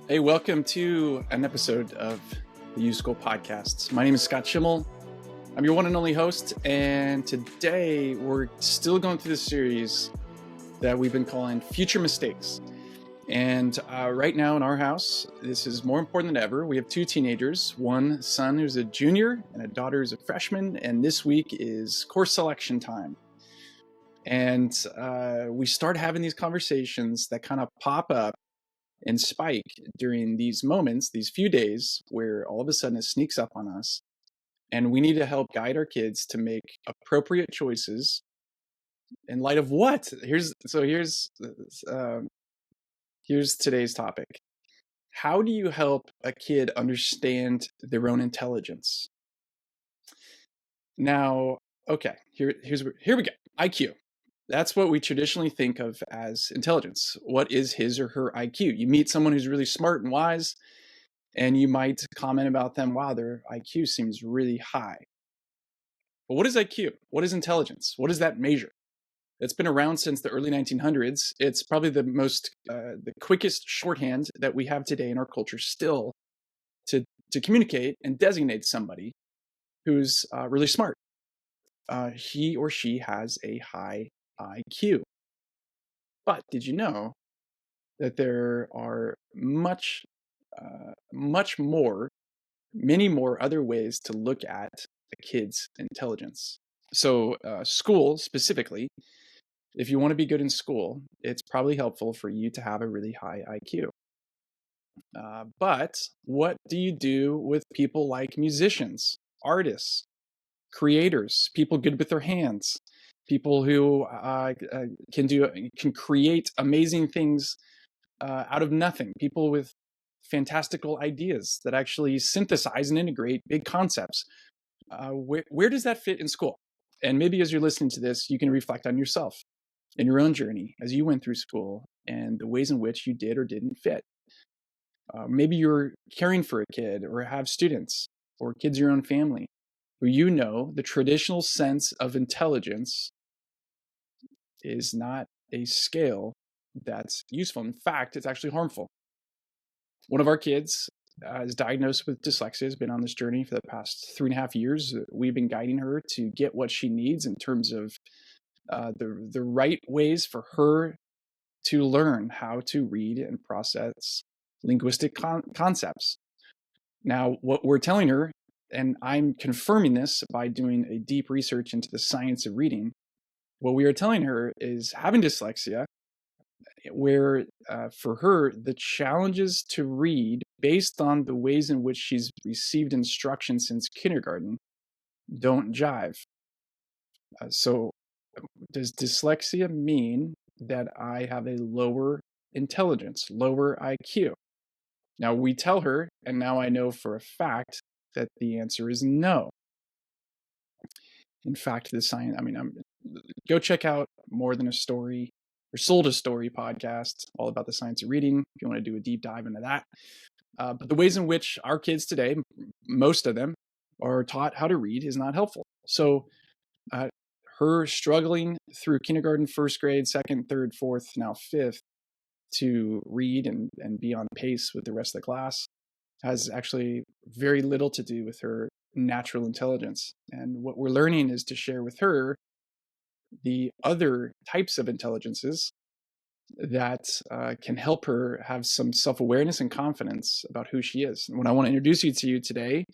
Hey, welcome to an episode of the YouSchool podcast. My name is Scott Schimmel. I'm your one and only host, and today we're still going through the series that we've been calling Future Mistakes. And right now in our house, this is more important than ever. We have two teenagers, one son who's a junior and a daughter who's a freshman, and this week is course selection time. And we start having these conversations that kind of pop up and spike during these moments, these few days where all of a sudden it sneaks up on us. And we need to help guide our kids to make appropriate choices in light of what? Here's today's topic. How do you help a kid understand their own intelligence? Now, okay, here we go. IQ. That's what we traditionally think of as intelligence. What is his or her IQ? You meet someone who's really smart and wise, and you might comment about them, wow, their IQ seems really high. But what is IQ? What is intelligence? What does that measure? It's been around since the early 1900s. It's probably the quickest shorthand that we have today in our culture still to communicate and designate somebody who's really smart. He or she has a high IQ. But did you know that there are many more other ways to look at a kid's intelligence? So school specifically, if you want to be good in school, it's probably helpful for you to have a really high IQ. But what do you do with people like musicians, artists, creators, people good with their hands, people who can create amazing things out of nothing, people with fantastical ideas that actually synthesize and integrate big concepts? Where does that fit in school? And maybe as you're listening to this, you can reflect on yourself in your own journey as you went through school and the ways in which you did or didn't fit. Maybe you're caring for a kid or have students or kids in your own family who you know the traditional sense of intelligence is not a scale that's useful. In fact, it's actually harmful. One of our kids is diagnosed with dyslexia, has been on this journey for the past 3.5 years. We've been guiding her to get what she needs in terms of the right ways for her to learn how to read and process linguistic concepts. Now, what we're telling her, and I'm confirming this by doing a deep research into the science of reading, what we are telling her is having dyslexia, where for her, the challenges to read based on the ways in which she's received instruction since kindergarten don't jive. So does dyslexia mean that I have a lower intelligence, lower IQ? Now we tell her, and now I know for a fact that the answer is no. In fact, the science, go check out More Than a Story or Sold a Story podcast, all about the science of reading, if you want to do a deep dive into that. But the ways in which our kids today, most of them, are taught how to read is not helpful. So her struggling through kindergarten, first grade, second, third, fourth, now fifth, to read and be on pace with the rest of the class has actually very little to do with her natural intelligence. And what we're learning is to share with her the other types of intelligences that can help her have some self-awareness and confidence about who she is. And what I want to introduce you to today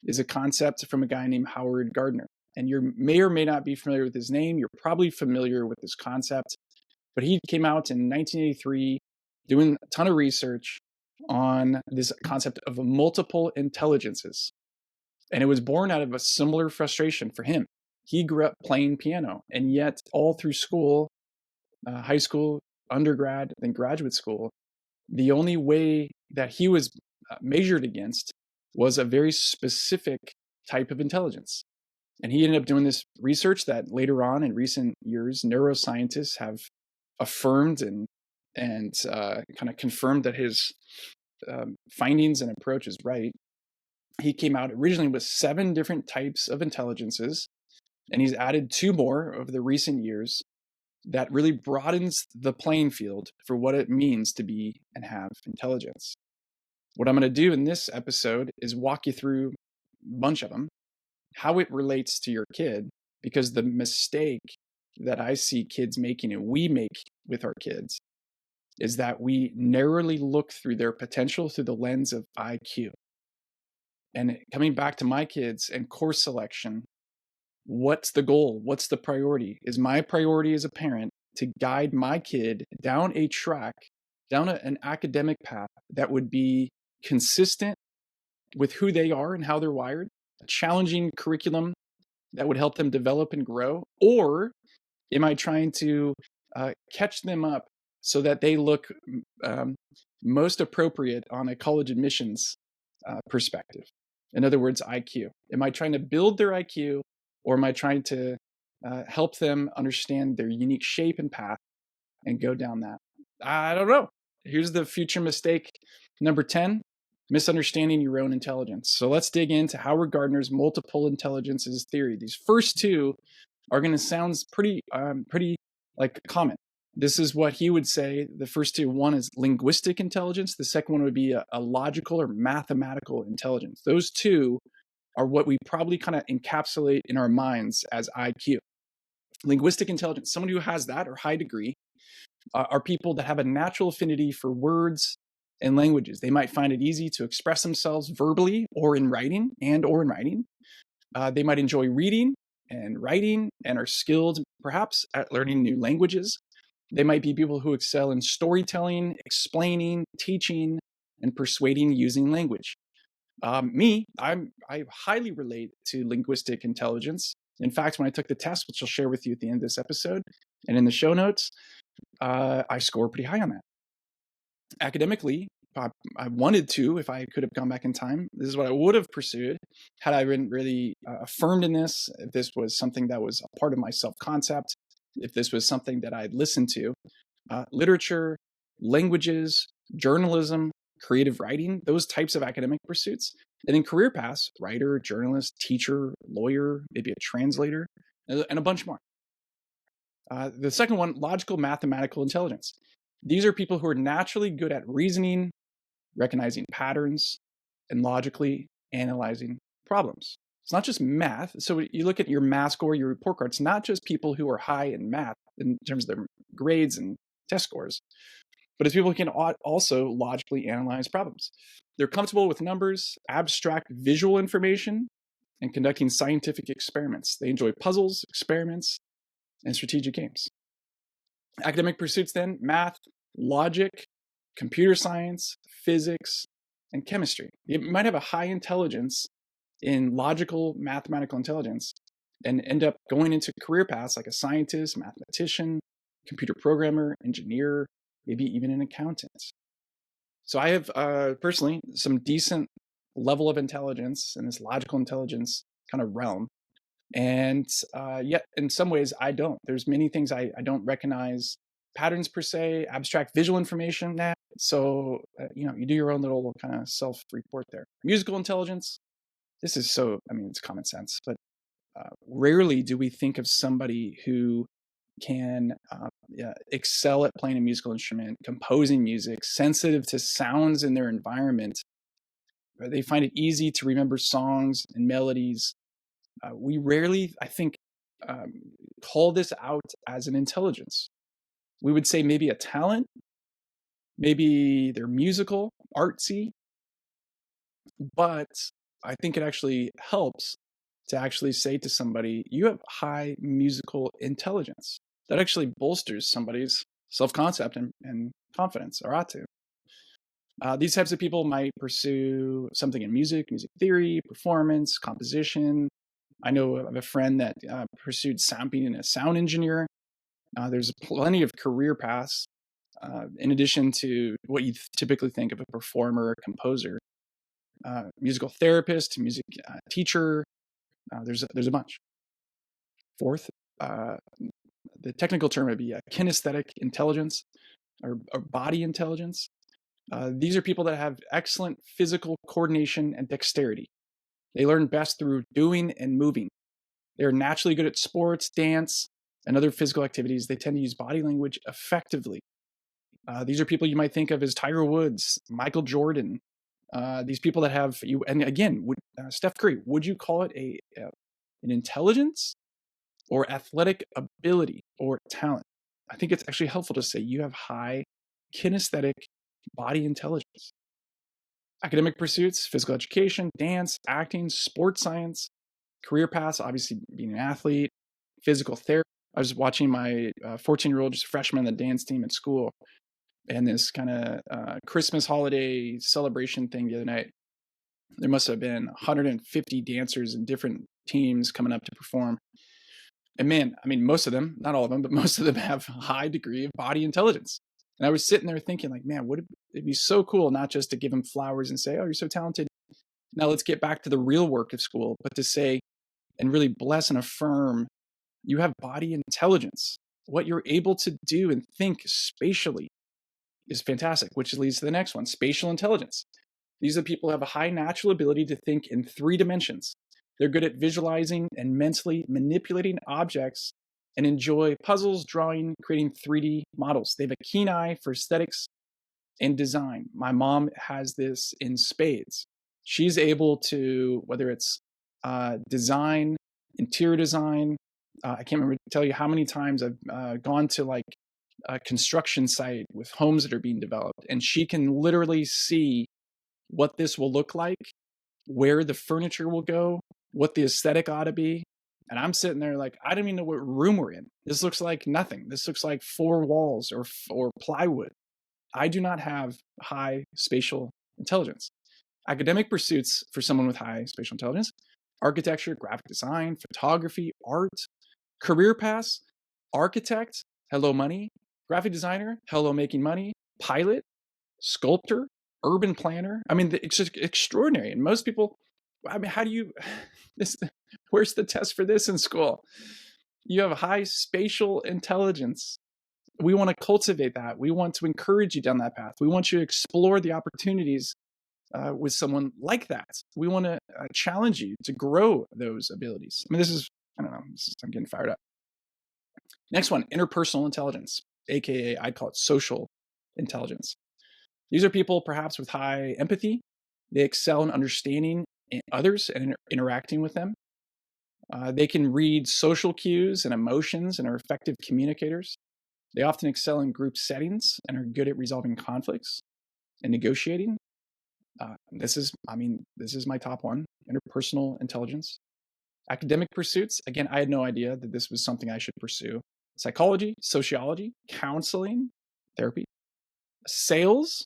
is a concept from a guy named Howard Gardner. And you may or may not be familiar with his name. You're probably familiar with this concept. But he came out in 1983 doing a ton of research on this concept of multiple intelligences. And it was born out of a similar frustration for him. He grew up playing piano, and yet all through school, high school, undergrad, then graduate school, the only way that he was measured against was a very specific type of intelligence. And he ended up doing this research that later on in recent years, neuroscientists have affirmed and kind of confirmed that his findings and approach is right. He came out originally with 7 different types of intelligences, and he's added 2 more over the recent years that really broadens the playing field for what it means to be and have intelligence. What I'm going to do in this episode is walk you through a bunch of them, how it relates to your kid, because the mistake that I see kids making and we make with our kids is that we narrowly look through their potential through the lens of IQ. And coming back to my kids and course selection, what's the goal? What's the priority? Is my priority as a parent to guide my kid down a track, down an academic path that would be consistent with who they are and how they're wired, a challenging curriculum that would help them develop and grow? Or am I trying to catch them up so that they look most appropriate on a college admissions perspective? In other words, IQ. Am I trying to build their IQ, or am I trying to help them understand their unique shape and path and go down that? I don't know. Here's the future mistake number 10, misunderstanding your own intelligence. So let's dig into Howard Gardner's multiple intelligences theory. These first two are going to sound pretty like common. This is what he would say. The first two, one is linguistic intelligence. The second one would be a logical or mathematical intelligence. Those two are what we probably kind of encapsulate in our minds as IQ. Linguistic intelligence, someone who has that or high degree, are people that have a natural affinity for words and languages. They might find it easy to express themselves verbally or in writing. They might enjoy reading and writing and are skilled perhaps at learning new languages. They might be people who excel in storytelling, explaining, teaching, and persuading using language. I highly relate to linguistic intelligence. In fact, when I took the test, which I'll share with you at the end of this episode and in the show notes, I score pretty high on that. Academically, I wanted to, if I could have gone back in time, this is what I would have pursued had I been really affirmed in this, if this was something that was a part of my self-concept, if this was something that I'd listened to. Literature, languages, journalism, creative writing, those types of academic pursuits. And in career paths, writer, journalist, teacher, lawyer, maybe a translator, and a bunch more. The second one, logical mathematical intelligence. These are people who are naturally good at reasoning, recognizing patterns, and logically analyzing problems. It's not just math. So you look at your math score, your report card, it's not just people who are high in math in terms of their grades and test scores, but it's people who can also logically analyze problems. They're comfortable with numbers, abstract visual information, and conducting scientific experiments. They enjoy puzzles, experiments, and strategic games. Academic pursuits then, math, logic, computer science, physics, and chemistry. You might have a high intelligence in logical mathematical intelligence and end up going into career paths like a scientist, mathematician, computer programmer, engineer, maybe even an accountant. So I have personally some decent level of intelligence in this logical intelligence kind of realm. And yet in some ways I don't. There's many things I don't recognize patterns per se, abstract visual information. Nah. So, you do your own little kind of self-report there. Musical intelligence. This is it's common sense, but rarely do we think of somebody who can excel at playing a musical instrument, composing music, sensitive to sounds in their environment. They find it easy to remember songs and melodies. We rarely, I think, call this out as an intelligence. We would say maybe a talent, maybe they're musical, artsy, but I think it actually helps to actually say to somebody, you have high musical intelligence. That actually bolsters somebody's self-concept and confidence, or ought to. These types of people might pursue something in music theory, performance, composition. I know of a friend that pursued being a sound engineer. There's plenty of career paths in addition to what you typically think of a performer, a composer, musical therapist, music teacher. There's a bunch. Fourth, the technical term would be kinesthetic intelligence or body intelligence. These are people that have excellent physical coordination and dexterity. They learn best through doing and moving. They're naturally good at sports, dance, and other physical activities. They tend to use body language effectively. These are people you might think of as Tiger Woods, Michael Jordan, These people that have you, and again, Steph Curry, would you call it an intelligence or athletic ability or talent? I think it's actually helpful to say you have high kinesthetic body intelligence. Academic pursuits, physical education, dance, acting, sports science, career paths, obviously being an athlete, physical therapy. I was watching my 14-year-old, just freshman on the dance team at school, and this kind of Christmas holiday celebration thing the other night. There must have been 150 dancers in different teams coming up to perform. And man, I mean, most of them, not all of them, but most of them have a high degree of body intelligence. And I was sitting there thinking, like, man, would it be so cool not just to give them flowers and say, oh, you're so talented. Now let's get back to the real work of school, but to say and really bless and affirm you have body intelligence. What you're able to do and think spatially is fantastic, which leads to the next one, spatial intelligence. These are people who have a high natural ability to think in 3 dimensions. They're good at visualizing and mentally manipulating objects and enjoy puzzles, drawing, creating 3D models. They have a keen eye for aesthetics and design. My mom has this in spades. She's able to, whether it's design, interior design, I can't remember to tell you how many times I've gone to like a construction site with homes that are being developed, and she can literally see what this will look like, where the furniture will go, what the aesthetic ought to be. And I'm sitting there like, I don't even know what room we're in. This looks like nothing. This looks like 4 walls or plywood. I do not have high spatial intelligence. Academic pursuits for someone with high spatial intelligence, architecture, graphic design, photography, art, career paths, architect, hello money, graphic designer, hello making money, pilot, sculptor, urban planner. I mean, it's just extraordinary. And most people, I mean, how do you, this, where's the test for this in school? You have high spatial intelligence. We want to cultivate that. We want to encourage you down that path. We want you to explore the opportunities with someone like that. We want to challenge you to grow those abilities. I mean, this is, I don't know, I'm getting fired up. Next one, interpersonal intelligence, AKA I'd call it social intelligence. These are people perhaps with high empathy. They excel in understanding others and interacting with them. They can read social cues and emotions and are effective communicators. They often excel in group settings and are good at resolving conflicts and negotiating. This is my top one, interpersonal intelligence. Academic pursuits, again, I had no idea that this was something I should pursue. Psychology, sociology, counseling, therapy, sales,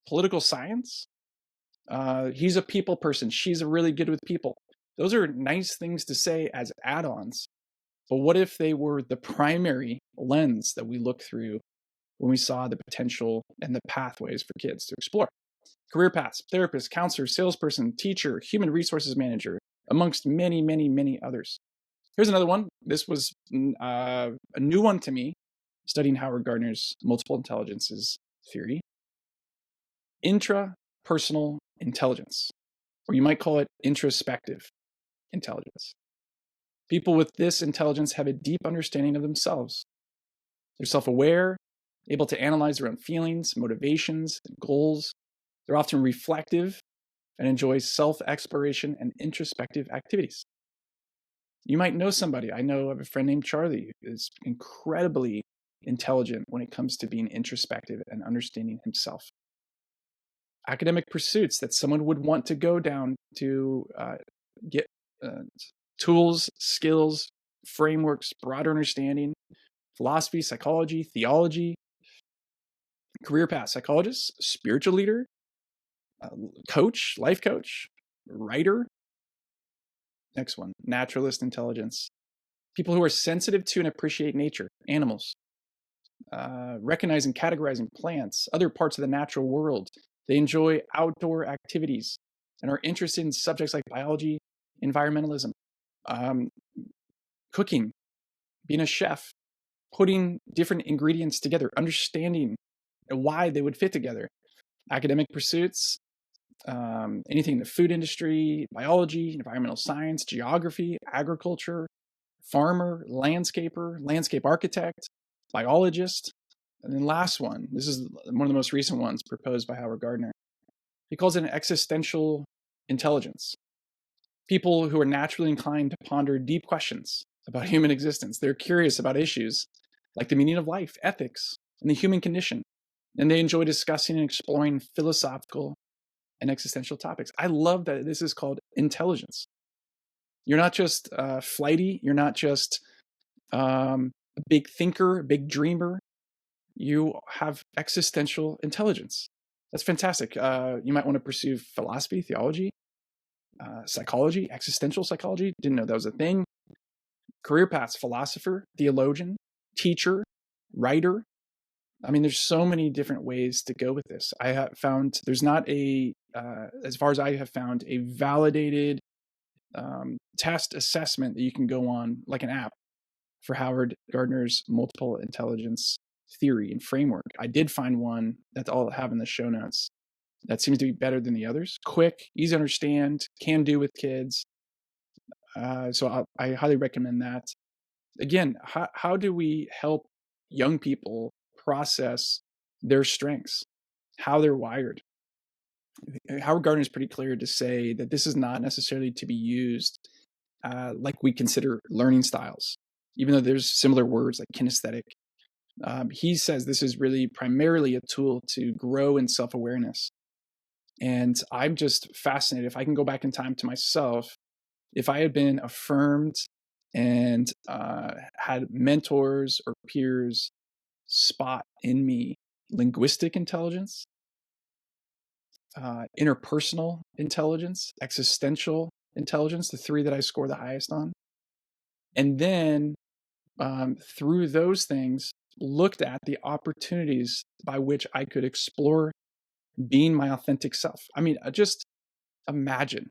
political science. He's a people person. She's really good with people. Those are nice things to say as add-ons. But what if they were the primary lens that we look through when we saw the potential and the pathways for kids to explore? Career paths, therapist, counselor, salesperson, teacher, human resources manager, amongst many, many, many others. Here's another one. This was a new one to me, studying Howard Gardner's multiple intelligences theory. Intrapersonal intelligence, or you might call it introspective intelligence. People with this intelligence have a deep understanding of themselves. They're self-aware, able to analyze their own feelings, motivations, and goals. They're often reflective and enjoy self-exploration and introspective activities. You might know somebody. I know of a friend named Charlie who is incredibly intelligent when it comes to being introspective and understanding himself. Academic pursuits that someone would want to go down to get tools, skills, frameworks, broader understanding, philosophy, psychology, theology, career path, psychologist, spiritual leader, coach, life coach, writer. Next one, naturalist intelligence. People who are sensitive to and appreciate nature, animals, recognizing, categorizing plants, other parts of the natural world. They enjoy outdoor activities and are interested in subjects like biology, environmentalism, cooking, being a chef, putting different ingredients together, understanding why they would fit together. Academic pursuits, anything in the food industry, biology, environmental science, geography, agriculture, farmer, landscaper, landscape architect, biologist. And then last one, this is one of the most recent ones proposed by Howard Gardner, He calls it an existential intelligence. People who are naturally inclined to ponder deep questions about human existence. They're curious about issues like the meaning of life, ethics, and the human condition. And they enjoy discussing and exploring philosophical and existential topics. I love that this is called intelligence. You're not just flighty. You're not just a big thinker, a big dreamer. You have existential intelligence. That's fantastic. You might want to pursue philosophy, theology, psychology, existential psychology. Didn't know that was a thing. Career paths: philosopher, theologian, teacher, writer. I mean, there's so many different ways to go with this. I have found there's not as far as I have found, a validated test assessment that you can go on, like an app, for Howard Gardner's multiple intelligence theory and framework. I did find one that I'll have in the show notes that seems to be better than the others. Quick, easy to understand, can do with kids. So I highly recommend that. Again, how do we help young people process their strengths, how they're wired? Howard Gardner is pretty clear to say that this is not necessarily to be used like we consider learning styles, even though there's similar words like kinesthetic. He says this is really primarily a tool to grow in self-awareness. And I'm just fascinated. If I can go back in time to myself, if I had been affirmed and had mentors or peers spot in me linguistic intelligence, interpersonal intelligence, existential intelligence, the three that I score the highest on, and then through those things, looked at the opportunities by which I could explore being my authentic self. I mean, just imagine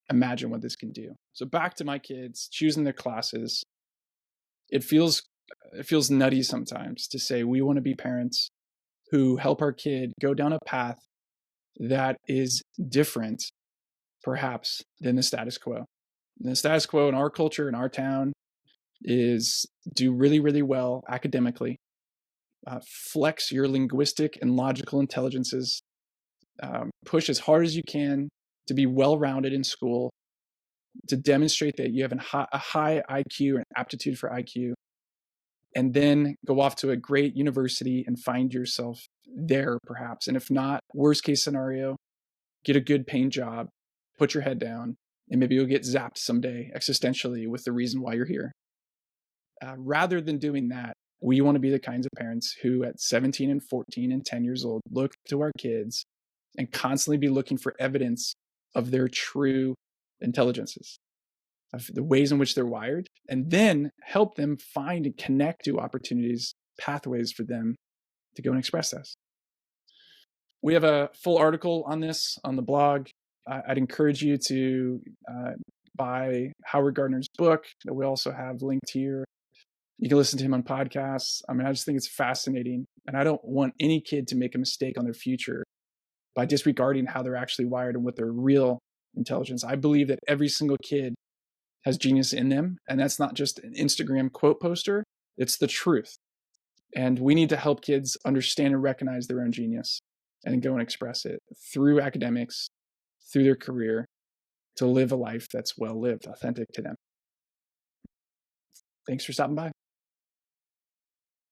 what this can do. So back to my kids choosing their classes. It feels nutty sometimes to say we want to be parents who help our kid go down a path that is different, perhaps, than the status quo. And the status quo in our culture, in our town, is do really, really well academically, flex your linguistic and logical intelligences, push as hard as you can to be well-rounded in school, to demonstrate that you have a high IQ and aptitude for IQ, and then go off to a great university and find yourself there, perhaps. And if not, worst case scenario, get a good paying job, put your head down, and maybe you'll get zapped someday existentially with the reason why you're here. Rather than doing that, we want to be the kinds of parents who at 17 and 14 and 10 years old look to our kids and constantly be looking for evidence of their true intelligences, of the ways in which they're wired, and then help them find and connect to opportunities, pathways for them to go and express this. We have a full article on this on the blog. I'd encourage you to buy Howard Gardner's book that we also have linked here. You can listen to him on podcasts. I mean, I just think it's fascinating. And I don't want any kid to make a mistake on their future by disregarding how they're actually wired and what their real intelligence. I believe that every single kid has genius in them. And that's not just an Instagram quote poster. It's the truth. And we need to help kids understand and recognize their own genius and go and express it through academics, through their career, to live a life that's well lived, authentic to them. Thanks for stopping by.